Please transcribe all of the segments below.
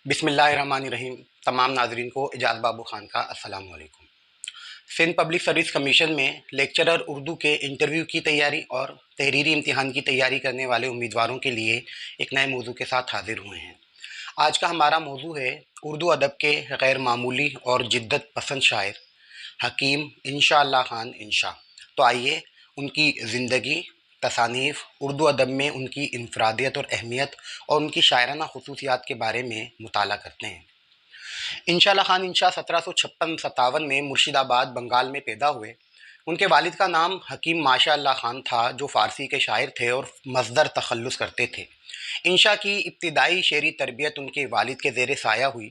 بسم اللہ الرحمن الرحیم۔ تمام ناظرین کو اعجاز بابو خان کا السلام علیکم۔ سندھ پبلک سروس کمیشن میں لیکچرر اردو کے انٹرویو کی تیاری اور تحریری امتحان کی تیاری کرنے والے امیدواروں کے لیے ایک نئے موضوع کے ساتھ حاضر ہوئے ہیں۔ آج کا ہمارا موضوع ہے اردو ادب کے غیر معمولی اور جدت پسند شاعر حکیم انشاء اللہ خان انشا۔ تو آئیے ان کی زندگی، تصانیف، اردو ادب میں ان کی انفرادیت اور اہمیت اور ان کی شاعرانہ خصوصیات کے بارے میں مطالعہ کرتے ہیں۔ انشاء اللہ خان انشا 1756-57 میں مرشد آباد بنگال میں پیدا ہوئے۔ ان کے والد کا نام حکیم ماشاء اللہ خان تھا جو فارسی کے شاعر تھے اور مصدر تخلص کرتے تھے۔ انشا کی ابتدائی شعری تربیت ان کے والد کے زیر سایہ ہوئی۔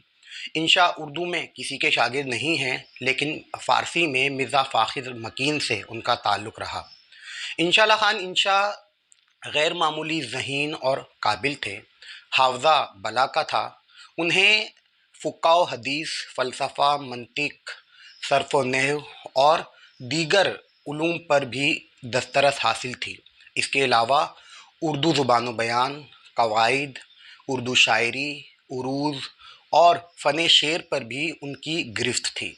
انشا اردو میں کسی کے شاگرد نہیں ہیں، لیکن فارسی میں مرزا فاخر مکین سے ان کا تعلق رہا۔ انشاء اللہ خان انشا غیر معمولی ذہین اور قابل تھے۔ حافظہ بلاغہ تھا۔ انہیں فقہ و حدیث، فلسفہ، منطق، صرف و نحو اور دیگر علوم پر بھی دسترس حاصل تھی۔ اس کے علاوہ اردو زبان و بیان، قواعد، اردو شاعری، عروض اور فن شعر پر بھی ان کی گرفت تھی۔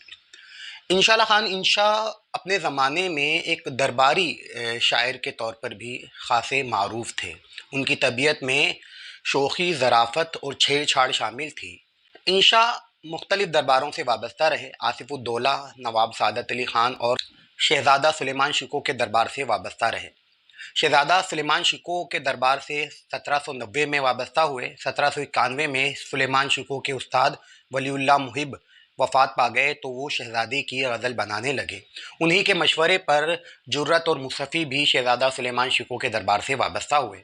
انشاء اللہ خان انشا اپنے زمانے میں ایک درباری شاعر کے طور پر بھی خاصے معروف تھے۔ ان کی طبیعت میں شوخی، ظرافت اور چھیڑ چھاڑ شامل تھی۔ انشا مختلف درباروں سے وابستہ رہے۔ آصف الدولہ، نواب سعادت علی خان اور شہزادہ سلیمان شکوہ کے دربار سے وابستہ رہے۔ شہزادہ سلیمان شکوہ کے دربار سے 1790 میں وابستہ ہوئے۔ 1791 میں سلیمان شکوہ کے استاد ولی اللہ محب وفات پا گئے تو وہ شہزادے کی غزل بنانے لگے۔ انہی کے مشورے پر جرت اور مصفی بھی شہزادہ سلیمان شکوہ کے دربار سے وابستہ ہوئے۔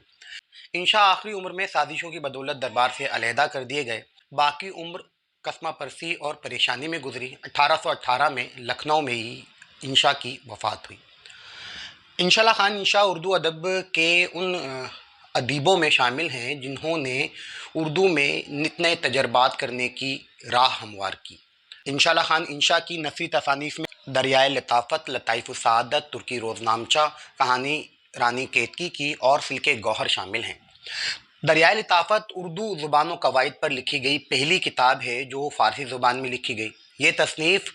انشا آخری عمر میں سازشوں کی بدولت دربار سے علیحدہ کر دیے گئے۔ باقی عمر کسمہ پرسی اور پریشانی میں گزری۔ 1818 میں لکھنؤ میں ہی انشا کی وفات ہوئی۔ انشاء اللہ خان انشا اردو ادب کے ان ادیبوں میں شامل ہیں جنہوں نے اردو میں نت نئے تجربات کرنے کی راہ ہموار کی۔ انشاء اللہ خان انشا کی نثری تصانیف میں دریائے لطافت، لطائف السعادت، ترکی روزنامچہ، کہانی رانی کیتکی کی اور سلک گوہر شامل ہیں۔ دریائے لطافت اردو زبان و قواعد پر لکھی گئی پہلی کتاب ہے جو فارسی زبان میں لکھی گئی۔ یہ تصنیف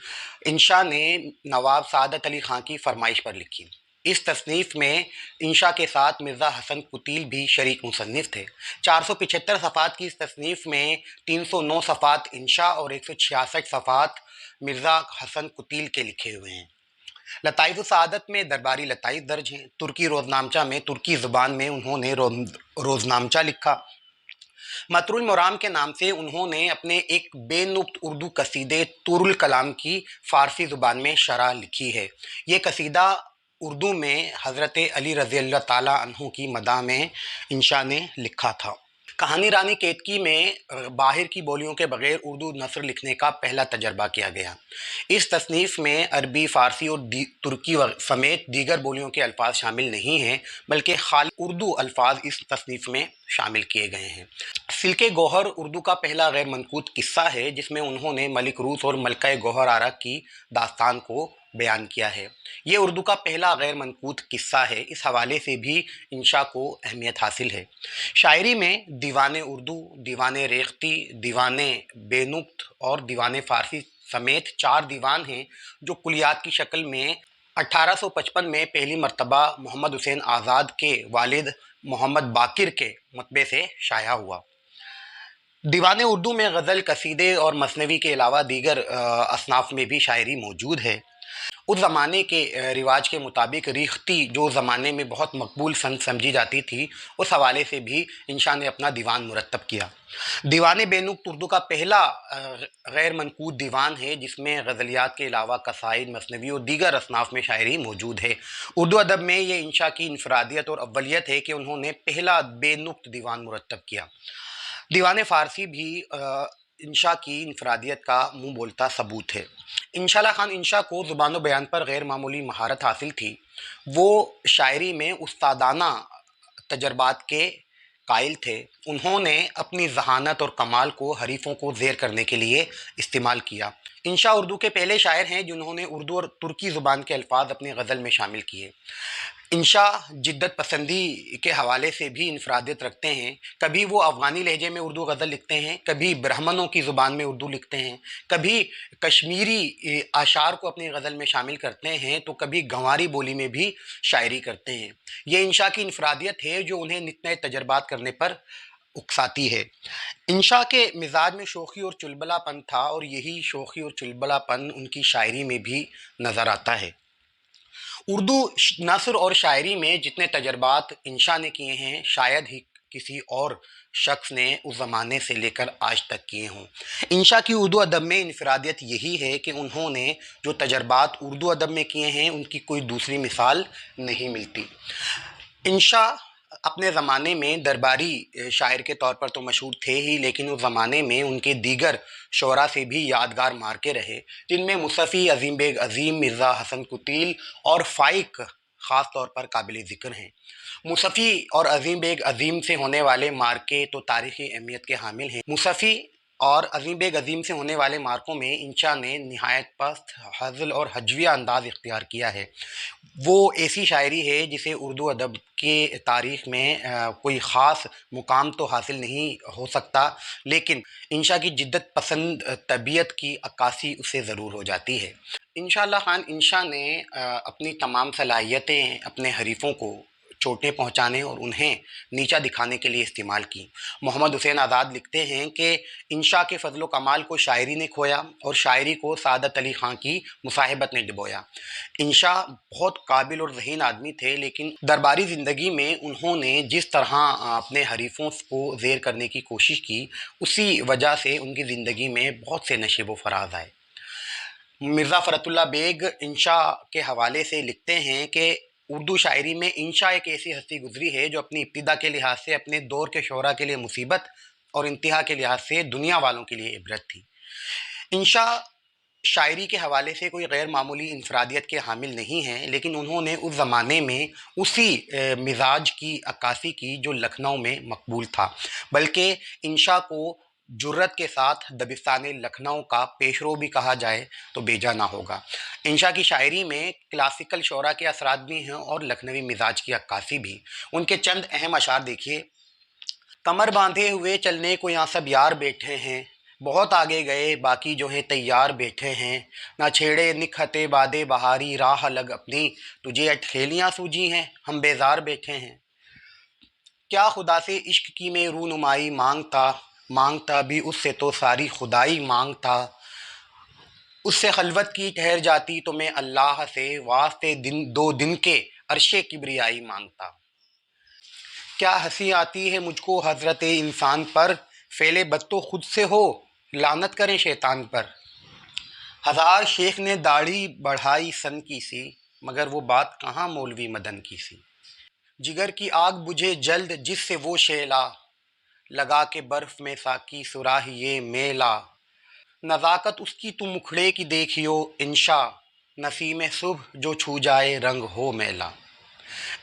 انشا نے نواب سعادت علی خان کی فرمائش پر لکھی۔ اس تصنیف میں انشا کے ساتھ مرزا حسن قتیل بھی شریک مصنف تھے۔ 475 صفحات کی اس تصنیف میں 309 صفحات انشا اور 166 صفحات مرزا حسن قتیل کے لکھے ہوئے ہیں۔ لطائف السعادت میں درباری لطائف درج ہیں۔ ترکی روزنامچہ میں ترکی زبان میں انہوں نے روزنامچہ لکھا۔ مطر المرام کے نام سے انہوں نے اپنے ایک بے نقط اردو قصیدے طور الکلام کی فارسی زبان میں شرح لکھی ہے۔ یہ قصیدہ اردو میں حضرت علی رضی اللہ تعالیٰ عنہ کی مدح میں انشا نے لکھا تھا۔ کہانی رانی کیتکی میں باہر کی بولیوں کے بغیر اردو نثر لکھنے کا پہلا تجربہ کیا گیا۔ اس تصنیف میں عربی، فارسی اور ترکی سمیت دیگر بولیوں کے الفاظ شامل نہیں ہیں، بلکہ خالی اردو الفاظ اس تصنیف میں شامل کیے گئے ہیں۔ سلک گوہر اردو کا پہلا غیر منقوط قصہ ہے جس میں انہوں نے ملک روس اور ملکہ گوہر آرا کی داستان کو بیان کیا ہے۔ یہ اردو کا پہلا غیر منقوط قصہ ہے۔ اس حوالے سے بھی انشا کو اہمیت حاصل ہے۔ شاعری میں دیوان اردو، دیوان ریختی، دیوان بے نقط اور دیوان فارسی سمیت 4 دیوان ہیں جو کلیات کی شکل میں 1855 میں پہلی مرتبہ محمد حسین آزاد کے والد محمد باقر کے مطبع سے شائع ہوا۔ دیوان اردو میں غزل، قصیدے اور مثنوی کے علاوہ دیگر اصناف میں بھی شاعری موجود ہے۔ اس زمانے کے رواج کے مطابق ریختی جو زمانے میں بہت مقبول صنف سمجھی جاتی تھی، اس حوالے سے بھی انشا نے اپنا دیوان مرتب کیا۔ دیوان بے نقط اردو کا پہلا غیر منقوط دیوان ہے جس میں غزلیات کے علاوہ قصائد، مثنوی اور دیگر اصناف میں شاعری موجود ہے۔ اردو ادب میں یہ انشا کی انفرادیت اور اولیت ہے کہ انہوں نے پہلا بے نقط دیوان مرتب کیا۔ دیوان فارسی بھی انشا کی انفرادیت کا منہ بولتا ثبوت ہے۔ انشاء اللہ خان انشا کو زبان و بیان پر غیر معمولی مہارت حاصل تھی۔ وہ شاعری میں استادانہ تجربات کے قائل تھے۔ انہوں نے اپنی ذہانت اور کمال کو حریفوں کو زیر کرنے کے لیے استعمال کیا۔ انشا اردو کے پہلے شاعر ہیں جنہوں نے اردو اور ترکی زبان کے الفاظ اپنی غزل میں شامل کیے۔ इंशा जिद्दत पसंदी के हवाले से भी इनफरादियत रखते हैं। कभी वो अफ़गानी लहजे में उर्दू गज़ल लिखते हैं, कभी ब्राह्मणों की ज़ुबान में उर्दू लिखते हैं, कभी कश्मीरी आशार को अपनी गज़ल में शामिल करते हैं, तो कभी गंवारी बोली में भी शायरी करते हैं। ये इंशा की इनफरादियत है जो उन्हें नित नए तजर्बात करने पर उकसाती है। इंशा के मिजाज में शोखी और चुलबुलापन था, और यही शोखी और चुलबुलापन उनकी शायरी में भी नज़र आता है। उर्दू नस्र और शायरी में जितने तजर्बात इंशा ने किए हैं, शायद ही किसी और शख्स ने उस ज़माने से लेकर आज तक किए हों। इंशा की उर्दू अदब में इनफरादियत यही है कि उन्होंने जो तजर्बात उर्दू अदब में किए हैं, उनकी कोई दूसरी मिसाल नहीं मिलती। इंशा अपने ज़माने में दरबारी शायर के तौर पर तो मशहूर थे ही, लेकिन उस ज़माने में उनके दीगर शोरा से भी यादगार मार्के रहे, जिनमें मुसफ़ी, अज़ीम बेग अज़ीम, मिर्ज़ा हसन कुतील और फ़ाइक ख़ास तौर पर काबिल ज़िक्र हैं। मुसफ़ी और अज़ीम बेग अज़ीम से होने वाले मार्के तो तारीख़ी अहमियत के हामिल हैं। मुसफ़ी और अज़ीम बेग अज़ीम से होने वाले मार्कों में इंशा ने निहायत पस्त, हज़ल और हजविया अंदाज़ इख्तियार किया है। वो ऐसी शायरी है जिसे उर्दू अदब के तारीख़ में कोई ख़ास मुकाम तो हासिल नहीं हो सकता, लेकिन इंशा की जिद्दत पसंद तबीयत की अक्कासी उससे ज़रूर हो जाती है। इंशाअल्लाह ख़ान इंशा ने अपनी तमाम सलाहियतें अपने हरीफ़ों को चोटें पहुंचाने और उन्हें नीचा दिखाने के लिए इस्तेमाल की। मोहम्मद हुसैन आज़ाद लिखते हैं कि इंशा के फ़ज़्ल व कमाल को शायरी ने खोया, और शायरी को सादत अली ख़ां की मुसाहिबत ने डुबोया। इंशा बहुत काबिल और ज़हीन आदमी थे, लेकिन दरबारी ज़िंदगी में उन्होंने जिस तरह अपने हरीफ़ों को ज़ेर करने की कोशिश की, उसी वजह से उनकी ज़िंदगी में बहुत से नशेब व फ़राज़ आए। मिर्ज़ा फ़रतुल्लाह बेग इंशा के हवाले से लिखते हैं कि उर्दू शायरी में इंशा एक ऐसी हस्ती गुजरी है जो अपनी इब्तिदा के लिहाज से अपने दौर के शोरा के लिए मुसीबत और इंतहा के लिहाज से दुनिया वालों के लिए इबरत थी। इंशा शायरी के हवाले से कोई गैर मामूली इनफरादियत के हामिल नहीं हैं, लेकिन उन्होंने उस ज़माने में उसी मिजाज की अक्कासी की जो लखनऊ में मकबूल था। बल्कि इंशा को जुर्रत के साथ दबिस्तान लखनऊ का पेशरो भी कहा जाए तो बेजा ना होगा। इंशा की शायरी में क्लासिकल शोरा के असरात भी हैं और लखनवी मिजाज की अक्कासी भी। उनके चंद अहम अशार देखिए। कमर बांधे हुए चलने को यहाँ सब यार बैठे हैं, बहुत आगे गए बाकी जो है तैयार बैठे हैं, ना छेड़े निखते बादे बहारी राह अलग अपनी, तुझे अटखेलियाँ सूझी हैं हम बेजार बैठे हैं। क्या खुदा से इश्क की मैं रूनुमाई मांगता, मांगता भी उससे तो सारी खुदाई मांगता, उससे खलवत की ठहर जाती तो मैं अल्लाह से वास्ते दिन दो दिन के अरशे किब्रियाई मांगता। क्या हंसी आती है मुझको हज़रत इंसान पर, फ़ेले बद तो खुद से हो लानत करें शैतान पर। हज़ार शेख ने दाढ़ी बढ़ाई सन की सी, मगर वो बात कहाँ मौलवी मदन की सी। जिगर की आग बुझे जल्द जिससे वो शेला, लगा के बर्फ़ में साकी सुराह ये मेला। नज़ाकत उसकी तुम मुखड़े की देखियो इंशा, नसीम सुबह जो छू जाए रंग हो मैला।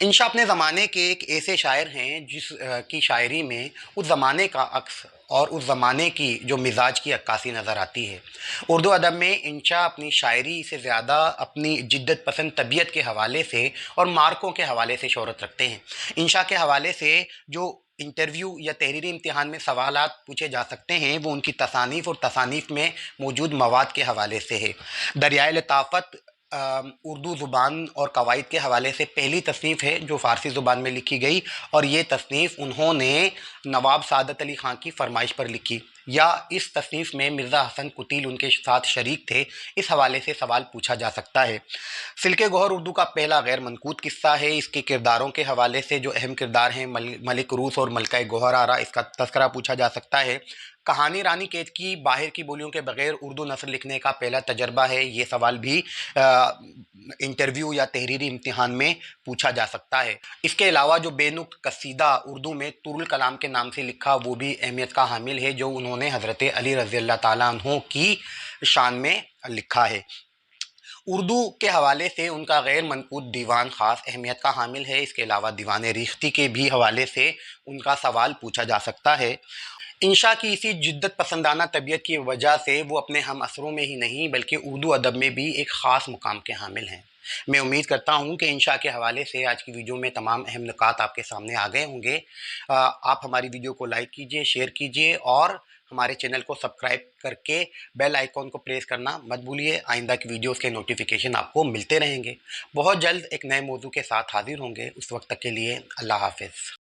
इंशा अपने ज़माने के एक ऐसे शायर हैं जिस की शायरी में उस ज़माने का अक्स और उस ज़माने की जो मिजाज की अक्कासी नज़र आती है। उर्दू अदब में इंशा अपनी शायरी से ज़्यादा अपनी जिद्दत पसंद तबीयत के हवाले से और मार्कों के हवाले से शोहरत रखते हैं। इंशा के हवाले से जो इंटरव्यू या तहरीरी इम्तिहान में सवालात पूछे जा सकते हैं, वो उनकी तसानीफ़ और तसानीफ़ में मौजूद मवाद के हवाले से है। दरियाए लताफ़त उर्दू ज़ुबान और कवायद के हवाले से पहली तसनीफ़ है जो फ़ारसी ज़ुबान में लिखी गई, और ये तसनीफ़ उन्होंने नवाब सादत अली ख़ां की फ़रमाइश पर लिखी, या इस तसनीफ़ में मिर्ज़ा हसन कुतील उनके साथ शरीक थे। इस हवाले से सवाल पूछा जा सकता है। सिल्के गौहर उर्दू का पहला गैर मनकूद किस्सा है। इसके किरदारों के हवाले से जो अहम किरदार हैं मलिक रूस और मलका गौहर आरा, इसका तज़किरा पूछा जा सकता है। कहानी रानी कैद की बाहर की बोलियों के बगैर उर्दू नस्र लिखने का पहला तजर्बा है, ये सवाल भी इंटरव्यू या तहरीरी इम्तिहान में पूछा जा सकता है। इसके अलावा जो बेनुक्त कसीदा उर्दू में तुरुल कलाम के नाम से लिखा, वो भी अहमियत का हामिल है, जो उन्होंने हज़रत अली रज़ी अल्लाह ताला अन्हु की शान में लिखा है। उर्दू के हवाले से उनका गैर मनकूद दीवान ख़ास अहमियत का हामिल है। इसके अलावा दीवान रिख्ती के भी हवाले से उनका सवाल पूछा जा सकता है। इंशा की इसी जिद्दत पसंदाना तबीयत की वजह से वो अपने हम असरों में ही नहीं बल्कि उर्दू अदब में भी एक ख़ास मुकाम के हामिल हैं। میں امید کرتا ہوں کہ انشاء کے حوالے سے آج کی ویڈیو میں تمام اہم نکات آپ کے سامنے آ گئے ہوں گے۔ آپ ہماری ویڈیو کو لائک کیجئے، شیئر کیجئے اور ہمارے چینل کو سبسکرائب کر کے بیل آئیکن کو پریس کرنا مت بھولیے۔ آئندہ کی ویڈیوز کے نوٹیفیکیشن آپ کو ملتے رہیں گے۔ بہت جلد ایک نئے موضوع کے ساتھ حاضر ہوں گے۔ اس وقت تک کے لیے اللہ حافظ۔